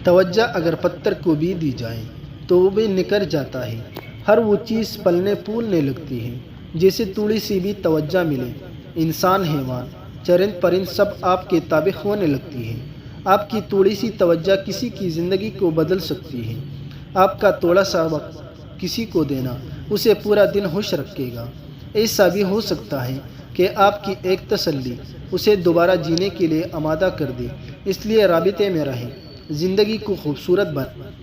توجہ اگر پتھر کو بھی دی جائے تو وہ بھی نکر جاتا ہے۔ ہر وہ چیز پلنے پھولنے لگتی ہے جیسے تھوڑی سی بھی توجہ ملے۔ انسان، حیوان، چرند پرند سب آپ کے تابع ہونے لگتی ہے۔ آپ کی تھوڑی سی توجہ کسی کی زندگی کو بدل سکتی ہے۔ آپ کا تھوڑا سا وقت کسی کو دینا اسے پورا دن خوش رکھے گا۔ ایسا بھی ہو سکتا ہے کہ آپ کی ایک تسلی اسے دوبارہ جینے کے لیے آمادہ کر دے۔ اس لیے رابطے میں رہیں، زندگی کو خوبصورت بنائیں۔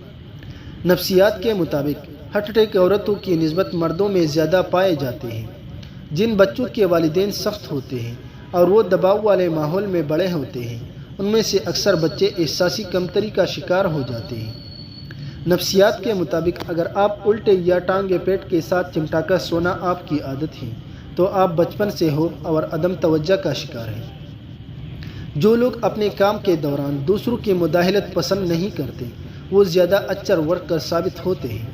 نفسیات کے مطابق ہارٹ اٹیک عورتوں کی نسبت مردوں میں زیادہ پائے جاتے ہیں۔ جن بچوں کے والدین سخت ہوتے ہیں اور وہ دباؤ والے ماحول میں بڑے ہوتے ہیں، ان میں سے اکثر بچے احساسی کمتری کا شکار ہو جاتے ہیں۔ نفسیات کے مطابق اگر آپ الٹے یا ٹانگے پیٹ کے ساتھ چمٹا کر سونا آپ کی عادت ہے تو آپ بچپن سے خوف اور عدم توجہ کا شکار ہیں۔ جو لوگ اپنے کام کے دوران دوسروں کی مداخلت پسند نہیں کرتے وہ زیادہ اچر ورکر ثابت ہوتے ہیں۔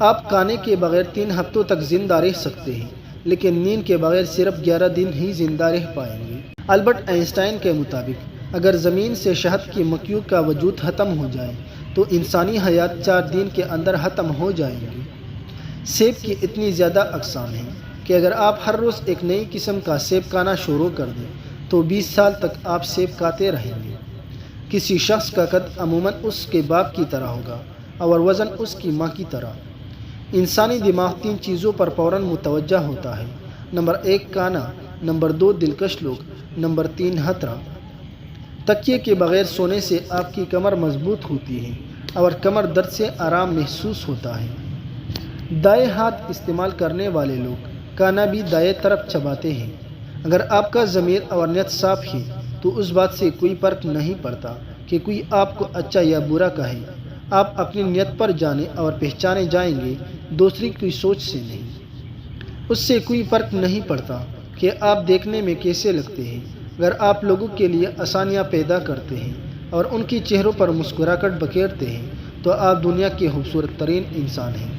آپ کھانے کے بغیر 3 ہفتوں تک زندہ رہ سکتے ہیں لیکن نیند کے بغیر صرف 11 دن ہی زندہ رہ پائیں گے۔ البرٹ آئنسٹائن کے مطابق اگر زمین سے شہد کی مکھیوں کا وجود ختم ہو جائے تو انسانی حیات 4 دن کے اندر ختم ہو جائیں گی۔ سیب کی اتنی زیادہ اقسام ہیں کہ اگر آپ ہر روز ایک نئی قسم کا سیب کھانا شروع کر دیں تو 20 سال تک آپ سیب کھاتے رہیں گے۔ کسی شخص کا قد عموماً اس کے باپ کی طرح ہوگا اور وزن اس کی ماں کی طرح۔ انسانی دماغ 3 چیزوں پر فوراً متوجہ ہوتا ہے: نمبر 1 کھانا، نمبر 2 دلکش لوگ، نمبر 3 خطرہ۔ تکیے کے بغیر سونے سے آپ کی کمر مضبوط ہوتی ہے اور کمر درد سے آرام محسوس ہوتا ہے۔ دائیں ہاتھ استعمال کرنے والے لوگ کھانا بھی دائیں طرف چباتے ہیں۔ اگر آپ کا ضمیر اور نیت صاف ہے تو اس بات سے کوئی فرق نہیں پڑتا کہ کوئی آپ کو اچھا یا برا کہے۔ آپ اپنی نیت پر جانے اور پہچانے جائیں گے، دوسری کی سوچ سے نہیں۔ اس سے کوئی فرق نہیں پڑتا کہ آپ دیکھنے میں کیسے لگتے ہیں۔ اگر آپ لوگوں کے لیے آسانیاں پیدا کرتے ہیں اور ان کے چہروں پر مسکراہٹ بکھیرتے ہیں تو آپ دنیا کے خوبصورت ترین انسان ہیں۔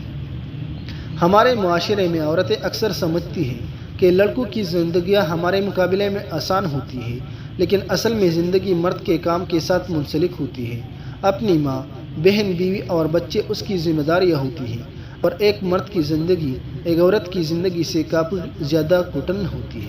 ہمارے معاشرے میں عورتیں اکثر سمجھتی ہیں کہ لڑکوں کی زندگیاں ہمارے مقابلے میں آسان ہوتی ہے، لیکن اصل میں زندگی مرد کے کام کے ساتھ منسلک ہوتی ہے۔ اپنی ماں، بہن، بیوی اور بچے اس کی ذمہ داریاں ہوتی ہیں اور ایک مرد کی زندگی ایک عورت کی زندگی سے کافی زیادہ گھٹن ہوتی ہے۔